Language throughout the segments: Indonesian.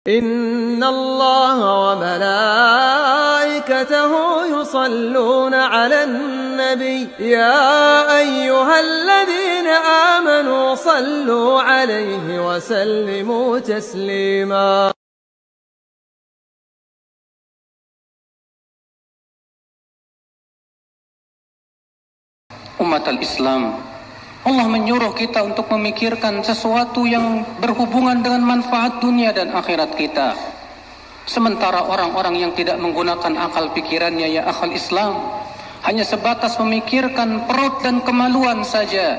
إن الله وملائكته يصلون على النبي يا أيها الذين آمنوا صلوا عليه وسلموا تسليما. Umat al-Islam, Allah menyuruh kita untuk memikirkan sesuatu yang berhubungan dengan manfaat dunia dan akhirat kita. Sementara orang-orang yang tidak menggunakan akal pikirannya, ya akhal Islam, hanya sebatas memikirkan perut dan kemaluan saja.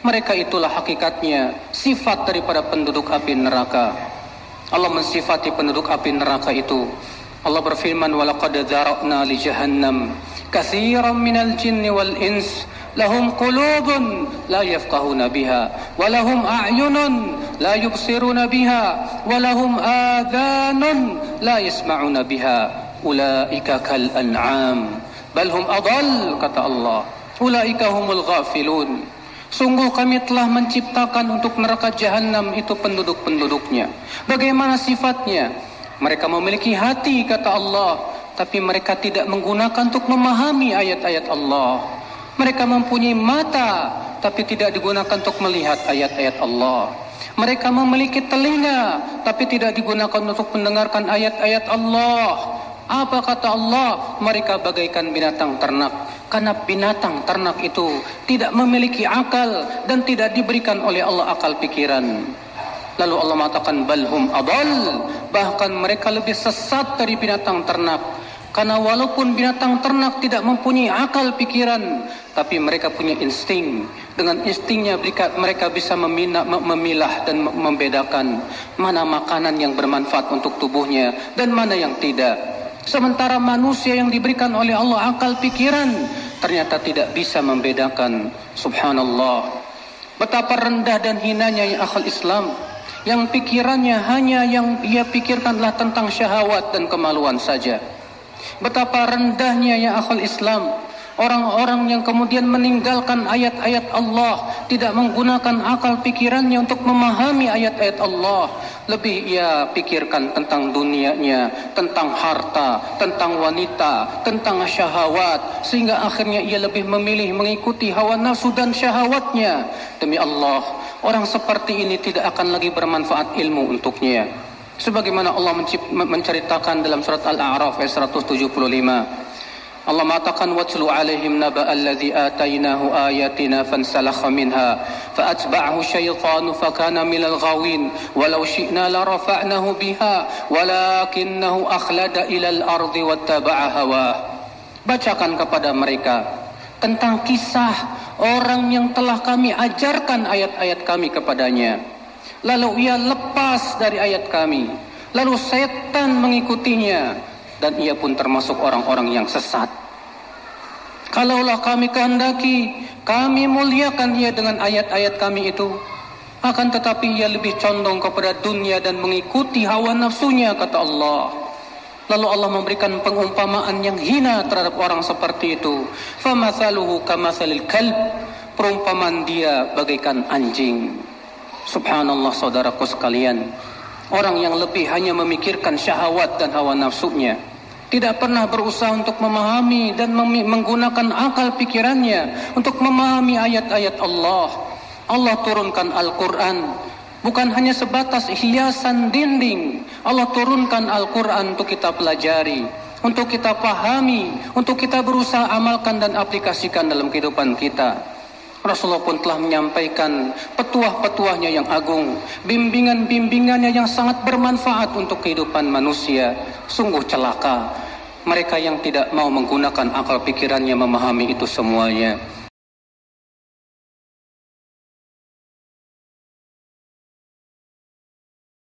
Mereka itulah hakikatnya sifat daripada penduduk api neraka. Allah mensifati penduduk api neraka itu. Allah berfirman, وَلَقَدْ ذَرَأْنَا لِجَهَنَّمْ كَثِيرًا مِنَ الْجِنِّ وَالْإِنسِ لهم قلوب لا يفقهون بها ولهم أعين لا يبصرون بها ولهم آذان لا يسمعون بها أولئك كالأنعام بل هم أضل, kata Allah. أولئك هم الغافلون. Sungguh kami telah menciptakan untuk neraka jahanam itu penduduk-penduduknya. Bagaimana sifatnya? Mereka memiliki hati, kata Allah, tapi mereka tidak menggunakan untuk memahami ayat-ayat Allah. Mereka mempunyai mata, tapi tidak digunakan untuk melihat ayat-ayat Allah. Mereka memiliki telinga, tapi tidak digunakan untuk mendengarkan ayat-ayat Allah. Apa kata Allah? Mereka bagaikan binatang ternak. Karena binatang ternak itu tidak memiliki akal dan tidak diberikan oleh Allah akal pikiran. Lalu Allah mengatakan balhum adall, bahkan mereka lebih sesat dari binatang ternak. Karena walaupun binatang ternak tidak mempunyai akal pikiran, tapi mereka punya insting. Dengan instingnya mereka bisa memilah dan membedakan mana makanan yang bermanfaat untuk tubuhnya dan mana yang tidak. Sementara manusia yang diberikan oleh Allah akal pikiran ternyata tidak bisa membedakan. Subhanallah. Betapa rendah dan hinanya ya akhal Islam, yang pikirannya hanya yang ia pikirkanlah tentang syahwat dan kemaluan saja. Betapa rendahnya ya akhal Islam, orang-orang yang kemudian meninggalkan ayat-ayat Allah, tidak menggunakan akal pikirannya untuk memahami ayat-ayat Allah. Lebih ia pikirkan tentang dunianya, tentang harta, tentang wanita, tentang syahwat, sehingga akhirnya ia lebih memilih mengikuti hawa nafsu dan syahwatnya. Demi Allah, orang seperti ini tidak akan lagi bermanfaat ilmu untuknya. Sebagaimana Allah menceritakan dalam surat Al-A'raf ayat 175. Allah mengatakan watlu alaihim naba alladhi atainahu ayatina fansalakha minha faatba'ahu syaitanu fakana minal ghawin walau syi'na la rafa'nahu biha walakinnahu akhlada ilal ardi wattaba'a hawa. Bacakan kepada mereka tentang kisah orang yang telah kami ajarkan ayat-ayat kami kepadanya, lalu ia lepas dari ayat kami, lalu setan mengikutinya, dan ia pun termasuk orang-orang yang sesat. Kalaulah kami kehendaki, kami muliakan ia dengan ayat-ayat kami itu, akan tetapi ia lebih condong kepada dunia dan mengikuti hawa nafsunya, kata Allah. Lalu Allah memberikan pengumpamaan yang hina terhadap orang seperti itu. Famathaluhu kamathalil kalb, perumpamaan dia bagaikan anjing. Subhanallah, saudaraku sekalian, orang yang lebih hanya memikirkan syahwat dan hawa nafsunya, tidak pernah berusaha untuk memahami dan menggunakan akal pikirannya untuk memahami ayat-ayat Allah. Allah turunkan Al-Quran bukan hanya sebatas hiasan dinding. Allah turunkan Al-Quran untuk kita pelajari, untuk kita pahami, untuk kita berusaha amalkan dan aplikasikan dalam kehidupan kita. Rasulullah pun telah menyampaikan petuah-petuahnya yang agung, bimbingan-bimbingannya yang sangat bermanfaat untuk kehidupan manusia. Sungguh celaka mereka yang tidak mau menggunakan akal pikirannya memahami itu semuanya.